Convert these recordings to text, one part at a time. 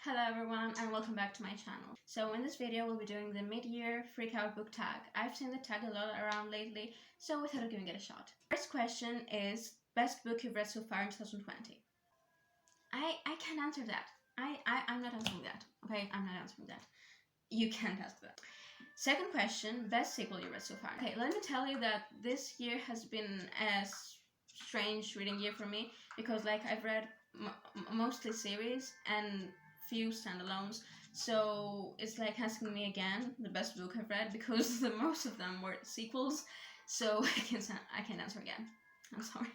Hello everyone and welcome back to my channel. So in this video we'll be doing the mid-year freak-out book tag. I've seen the tag a lot around lately, so we thought of giving it a shot. First question is best book you've read so far in 2020. I can't answer that. I'm not answering that. Okay, I'm not answering that. You can't ask that. Second question, best sequel you read so far. Okay, let me tell you that this year has been a strange reading year for me because I've read mostly series and few standalones, so it's like asking me again the best book I've read because the most of them were sequels, so I can't answer again. I'm sorry.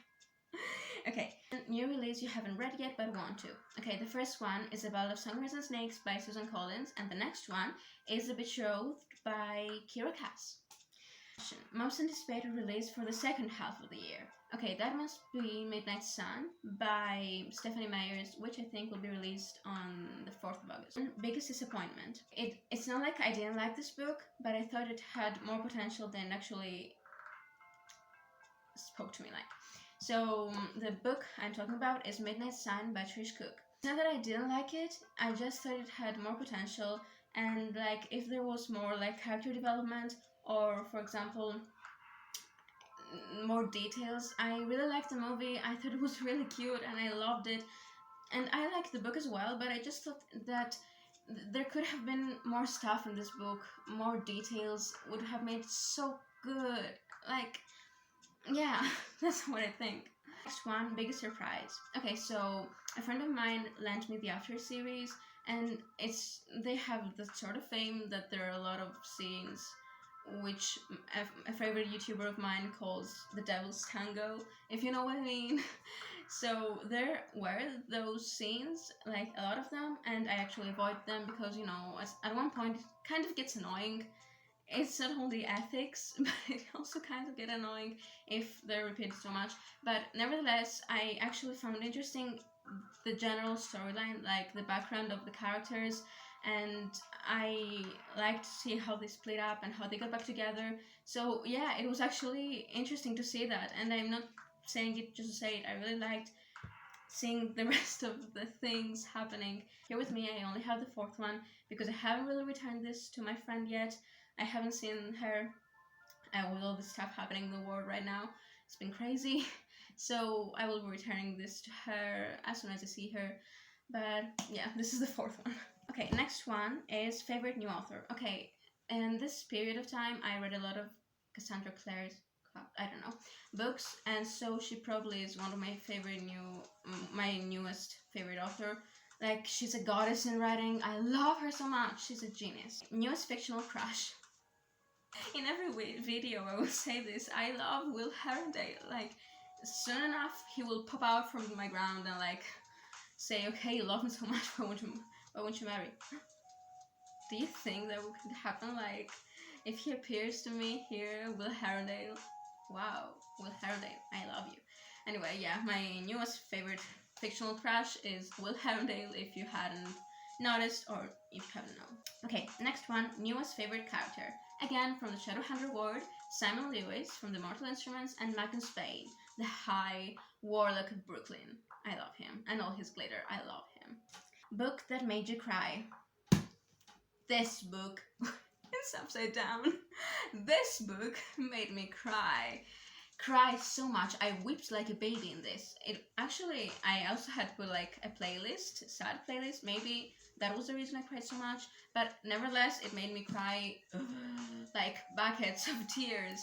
Okay, new release you haven't read yet but want to. Okay, the first one is A Ballad of Songbirds and Snakes by Susan Collins, and the next one is The Betrothed by Kira Cass. Most anticipated release for the second half of the year. Okay, that must be Midnight Sun by Stephanie Meyers, which I think will be released on the 4th of August. Biggest disappointment. It's not like I didn't like this book, but I thought it had more potential than actually spoke to me like. So the book I'm talking about is Midnight Sun by Trish Cook. It's not that I didn't like it, I just thought it had more potential, and if there was more character development or, for example, more details. I really liked the movie. I thought it was really cute and I loved it, and I liked the book as well, but I just thought that there could have been more stuff in this book. More details would have made it so good. Yeah, that's what I think. Next one, biggest surprise. Okay, so a friend of mine lent me the After series, and they have the sort of fame that there are a lot of scenes which a favorite YouTuber of mine calls the Devil's Tango, if you know what I mean. So there were those scenes, a lot of them, and I actually avoid them because, at one point it kind of gets annoying. It's not only ethics, but it also kind of get annoying if they're repeated so much. But nevertheless, I actually found interesting the general storyline, the background of the characters, and I like to see how they split up and how they got back together. So yeah, it was actually interesting to see that, and I'm not saying it just to say it. I really liked seeing the rest of the things happening. Here with me, I only have the 4th one because I haven't really returned this to my friend yet. I haven't seen her with all the stuff happening in the world right now. It's been crazy. So I will be returning this to her as soon as I see her. But yeah, this is the 4th one. Okay, next one is favorite new author. Okay, in this period of time, I read a lot of Cassandra Clare's, I don't know, books, and so she probably is one of my my newest favorite author. She's a goddess in writing. I love her so much. She's a genius. Newest fictional crush. In every video I will say this. I love Will Herondale. Soon enough he will pop out from my ground and say, okay, you love me so much, why won't you marry? Do you think that could happen? If he appears to me here, Will Herondale, wow, Will Herondale, I love you. Anyway, yeah, my newest favorite fictional crush is Will Herondale, if you hadn't noticed or if you haven't known. Okay, next one, newest favorite character. Again, from the Shadowhunter Ward, Simon Lewis from the Mortal Instruments, and Magnus Bane, the High Warlock of Brooklyn. I love him, and all his glitter, I love him. Book that made you cry. This book, it's upside down. This book made me cry so much. I wept like a baby in this. I also had put a playlist, sad playlist. Maybe that was the reason I cried so much, but nevertheless it made me cry buckets of tears.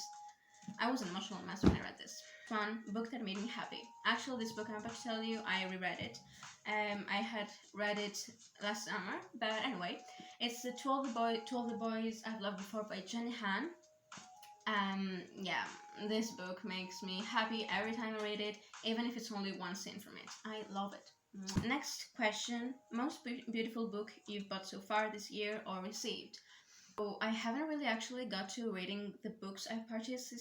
I was an emotional mess when I read this. One book that made me happy. Actually, this book I'm about to tell you, I reread it. I had read it last summer, but anyway, it's the 12 the Boys I've Loved Before by Jenny Han. Yeah, this book makes me happy every time I read it, even if it's only one scene from it. I love it. Next question, most beautiful book you've bought so far this year or received. So I haven't really actually got to reading the books I've purchased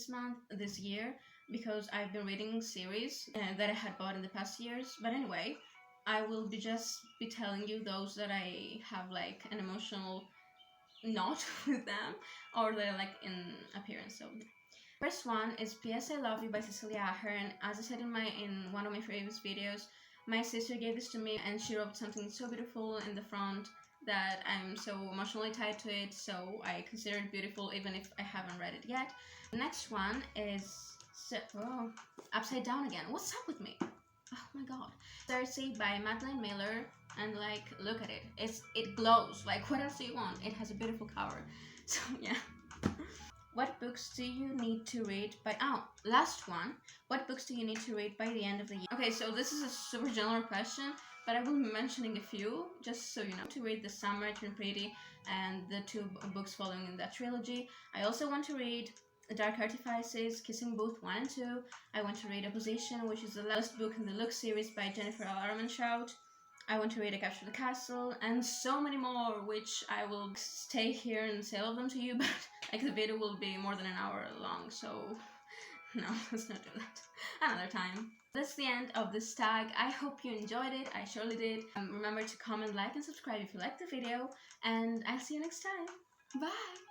this year, because I've been reading series that I had bought in the past years. But anyway, I will just be telling you those that I have an emotional knot with them, or they're in appearance. So first one is P.S. I Love You by Cecilia Ahern. As I said in one of my previous videos, My sister gave this to me and she wrote something so beautiful in the front that I'm so emotionally tied to it, so I consider it beautiful even if I haven't read it yet. The next one is Upside Down Again. What's up with me? Oh my god. Cersei by Madeline Miller, and like, look at it. It glows. Like, what else do you want? It has a beautiful cover. So yeah. What books do you need to read by... Oh, last one. What books do you need to read by the end of the year? Okay, so this is a super general question, but I will be mentioning a few, just so you know. To read The Summer Turned Pretty and the two books following in that trilogy. I also want to read Dark Artifices, Kissing Booth 1 and 2. I want to read Opposition, which is the last book in the Look series by Jennifer L. Armentrout. I want to read A Capture the Castle, and so many more, which I will stay here and say all of them to you, but like the video will be more than an hour long, so no, let's not do that another time. That's the end of this tag. I hope you enjoyed it. I surely did. Remember to comment, like, and subscribe if you liked the video, and I'll see you next time. Bye!